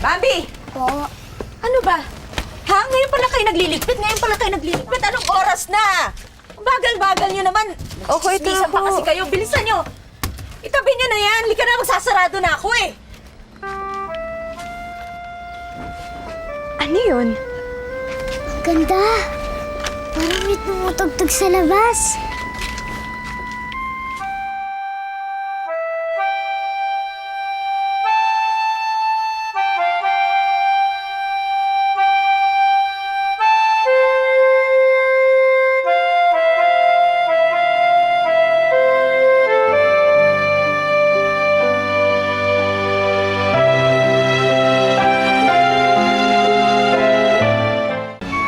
Bambi! Po. Ano ba? Ha? Ngayon pala kayo nagliligpit? Ngayon pala kayo nagliligpit? Anong oras na? Ang bagal-bagal nyo naman. Okay, Chismisan pa kasi kayo. Bilisan nyo. Itabi nyo na yan. Lika na, magsasarado na ako eh. Ano yun? Ang ganda. Parang may tumutugtog sa labas.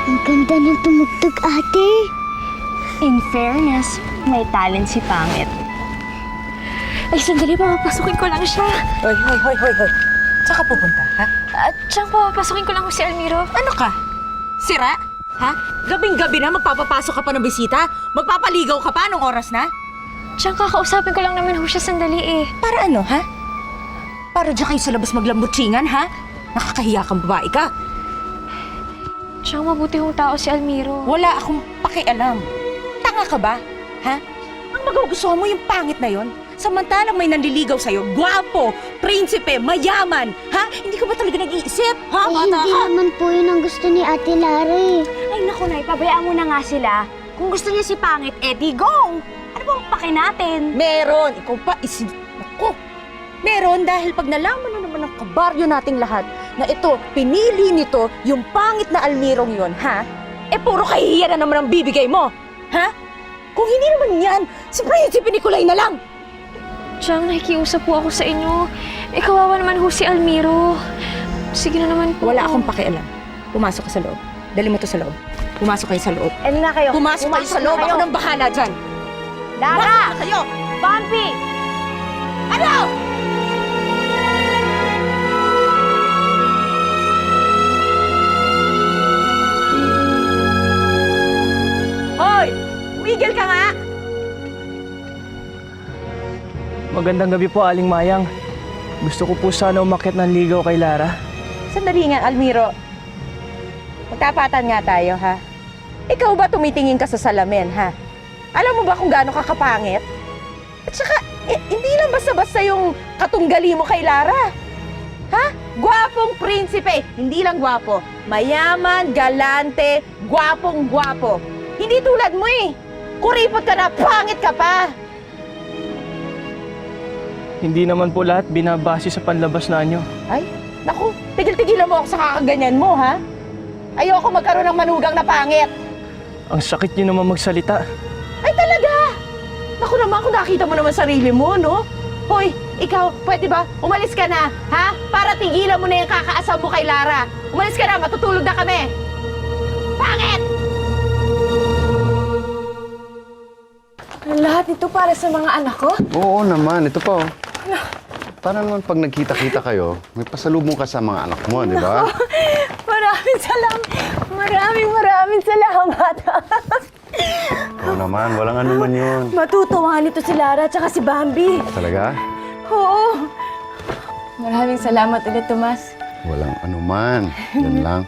Ang ganda ng tumugtog, ate. In fairness, may talent si Pangit. Ay, sandali, papapasukin ko lang siya. Hoy. Saan ka pupunta, ha? At siyang papapasukin ko lang si Almiro. Ano ka? Sira? Ha? Gabing-gabi na magpapapasok ka pa ng bisita? Magpapaligaw ka pa? Anong oras na? Siyang kakausapin ko lang naman ho siya sandali eh. Para ano, ha? Para dyan kayo sa labas maglambutsingan, ha? Nakakahiya kang babae ka. Siyang mabuti hong tao si Almiro. Wala akong pakialam. Tanga ka ba? Ha? Ang magugustuhan mo yung pangit na yon? Samantalang may nanliligaw sa'yo, gwapo, prinsipe, mayaman. Ha? Hindi ka ba talaga nag-iisip? Ha, Eh, bata hindi ka? naman po yun ang gusto ni Ate Lara eh. Ay naku, Nay, pabayaan mo na nga sila. Kung gusto niya si Pangit, edi go! Ano bang pake natin? Meron. Ikaw pa, Ako. Meron dahil pag nalaman na naman ng kabaryo nating lahat na ito, pinili nito yung pangit na Almirong yon, ha? Eh, puro kahihiyan na naman ang bibigay mo. Ha? Kung hindi naman yan, si Prinsipe Nicolay na lang. Siyang nakikiusap po ako sa inyo. Eh, kawawa naman ho si Almiro. Sige na naman po. Wala akong pakialam. Pumasok ka sa loob. Dali mo to sa loob. Pumasok kayo sa loob. Ano na kayo? Pumasok kayo sa loob. Ako nang bahala dyan. Lara! Pumasok na kayo! Bambi! Ano? Hoy! Umigil ka nga! Magandang gabi po, Aling Mayang. Gusto ko po sana umakyat ng ligaw kay Lara. Sandali nga, Almiro. Magtapatan nga tayo, ha? Ikaw ba tumitingin ka sa salamin, ha? Alam mo ba kung gaano ka kapangit? At saka, hindi lang basta-basta yung katunggali mo kay Lara. Ha? Gwapong prinsipe. Hindi lang gwapo. Mayaman, galante, gwapong-gwapo. Hindi tulad mo eh. Kuripot ka na, pangit ka pa. Hindi naman po lahat binabase sa panlabas na nyo. Ay, naku, tigil-tigilan mo ako sa kakaganyan mo, ha? Ayoko magkaroon ng manugang na pangit. Ang sakit nyo naman magsalita. Ay, talaga? Naku naman, kung nakita mo naman sarili mo, no? Hoy, ikaw, pwede ba? Umalis ka na, ha? Para tigilan mo na yung kakaasam mo kay Lara. Umalis ka na, matutulog na kami. Pangit! Lahat ito para sa mga anak ko? Oo naman, ito pa oh. Para naman pag nagkita-kita kayo, may pasalubong ka sa mga anak mo, di ba? Maraming salamat. Oo naman, walang ano man yun. Matutuwa nito si Lara at saka si Bambi. Talaga? Oo. Maraming salamat ulit, Tomas. Walang ano man. Yan lang.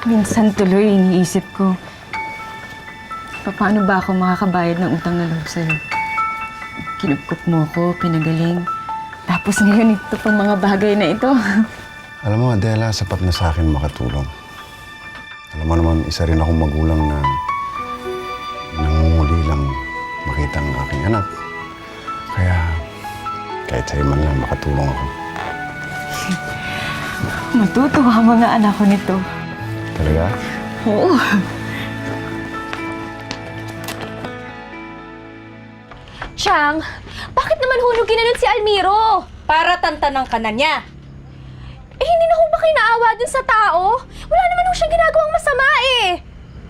Minsan tuloy iniisip ko, paano ba ako makakabayad ng utang na loob sa'yo? Kinupkup mo ako, pinagaling. Tapos ngayon ito pang mga bagay na ito. Alam mo, Adela, sapat na sa akin makatulong. Alam mo naman, isa rin akong magulang na nangunguli lang makita ang aking anak. Kaya, kahit sa'yo man lang makatulong ako. Matutuwa ang mga anak ko nito. Talaga? Oo. Chang, bakit naman hunugin na nun si Almiro? Para tantanang ka na niya. Eh, hindi na ho ba kayo naawa dun sa tao? Wala naman ho siyang ginagawang masama eh.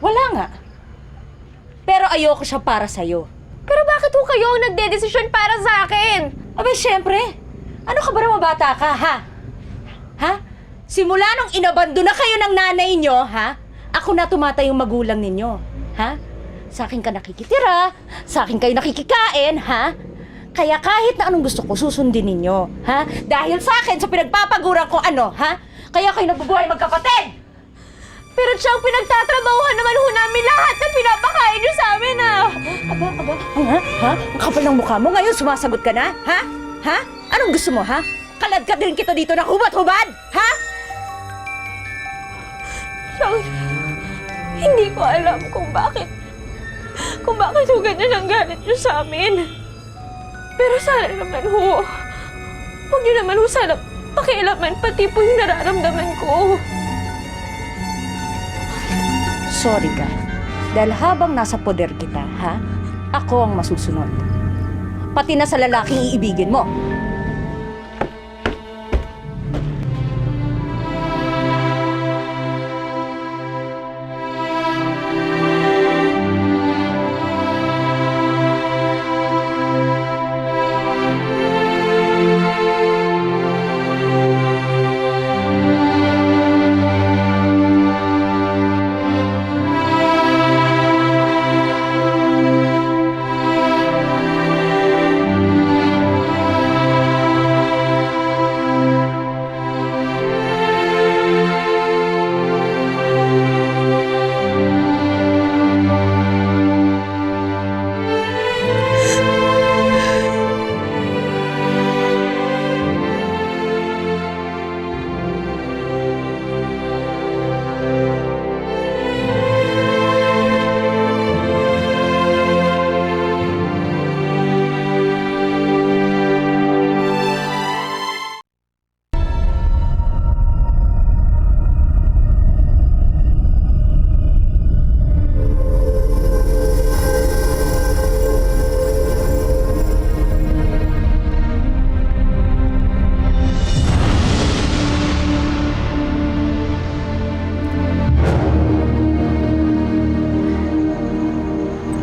Wala nga. Pero ayoko siya para sa'yo. Pero bakit ho kayo ang nagdedesisyon para sa akin? Abay, syempre. Ano ka ba naman bata ka, ha? Ha? Simula nung inabando na kayo ng nanay nyo, ha? Ako na tumatayong magulang ninyo, ha? Sa akin ka nakikitira, sa akin kayo nakikikain, ha? Kaya kahit na anong gusto ko, susundin ninyo, ha? Dahil sa akin, sa pinagpapaguran ko ano, ha? Kaya kayo nabubuhay magkapatid! Pero Chang, pinagtatrabahuhan naman ho namin lahat na pinapakain niyo sa amin, ah! Aba, ha? Ang kapal ng mukha mo, ngayon sumasagot ka na, ha? Ha? Anong gusto mo, ha? Kalad ka din kita dito ng hubad-hubad, ha? Chang, hindi ko alam kung bakit ho ganyan ang galit niyo sa amin. Pero sana naman ho, huwag niyo naman ho sana pakialaman pati po yung nararamdaman ko. Sorry ka. Dahil habang nasa poder kita, ha? Ako ang masusunod. Pati na sa lalaking iibigin mo.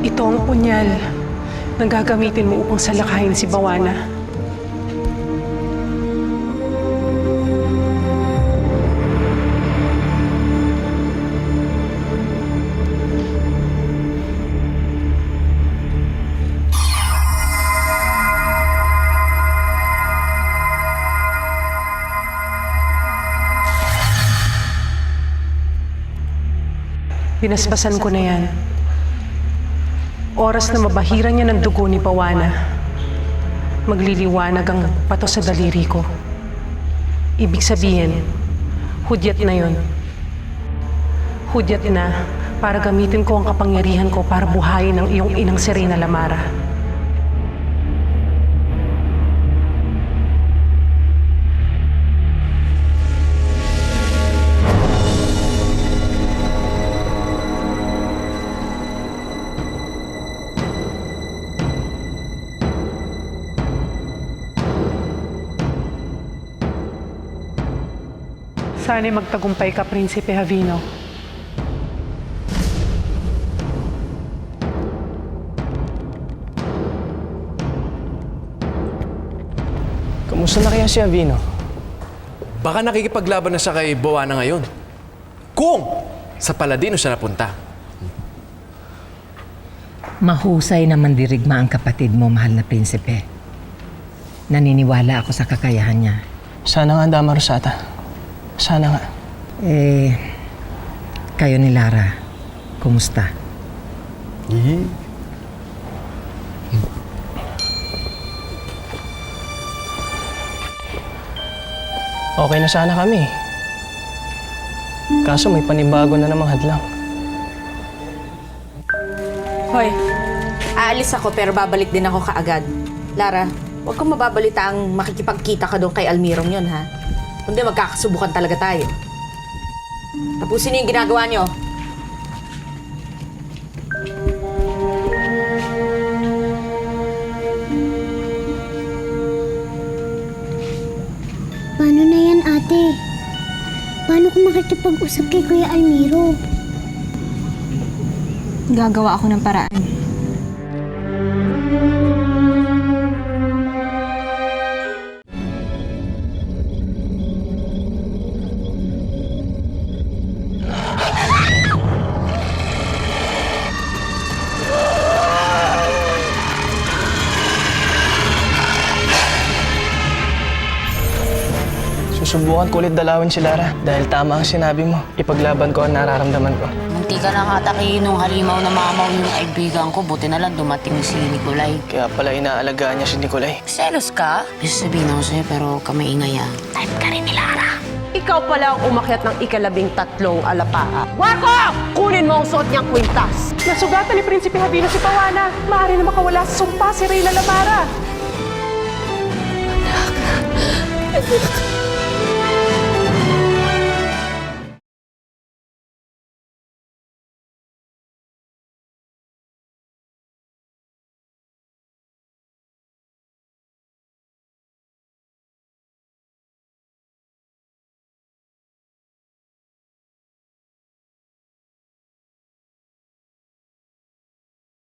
Ito ang punyal na gagamitin mo upang salakayin si Bawana. Binasbasan ko na yan. Oras na mabahiran niya ng dugo ni Bawana, magliliwanag ang pato sa daliri ko. Ibig sabihin, hudyat na yon. Hudyat na para gamitin ko ang kapangyarihan ko para buhayin ang iyong inang Serena Lamara. Sana'y magtagumpay ka, Prinsipe Javino. Kamusta na kaya si Avino? Baka nakikipaglaban na siya kay Bawana ngayon. Kung sa Paladino siya napunta. Mahusay na mandirigma ang kapatid mo, mahal na prinsipe. Naniniwala ako sa kakayahan niya. Sana nga, Dama Rosata. Sana nga. Kayo ni Lara, kumusta? Okay na sana kami. Kaso may panibago na namang hadlang. Hoy, aalis ako pero babalik din ako kaagad. Lara, huwag kang mababalita ang makikipagkita ka doon kay Almirong yun, ha? Kundi magkakasubukan talaga tayo. Tapusin niyo yung ginagawa niyo. Paano na yan, ate? Paano kung makikipag-usap kay Kuya Almiro? Gagawa ako ng paraan. Susubukan ko ulit dalawin si Lara. Dahil tama ang sinabi mo. Ipaglaban ko ang nararamdaman ko. Munti ka na nga atakihin nung halimaw na mamaw yung kaibigan ko. Buti na lang dumating si Nicolay. Kaya pala inaalagaan niya si Nicolay. Selos ka? Gusto sabihin ako sa'yo pero kami ingay ah. Type ka rin ni Lara. Ikaw pala ang umakyat ng ika-13 alapaa. Wako! Kunin mo ang suot niyang kwintas. Nasugatan ni Prinsipe Habino si Pawana. Maaari na makawala sa sumpa si Reyna Lamara. Anak.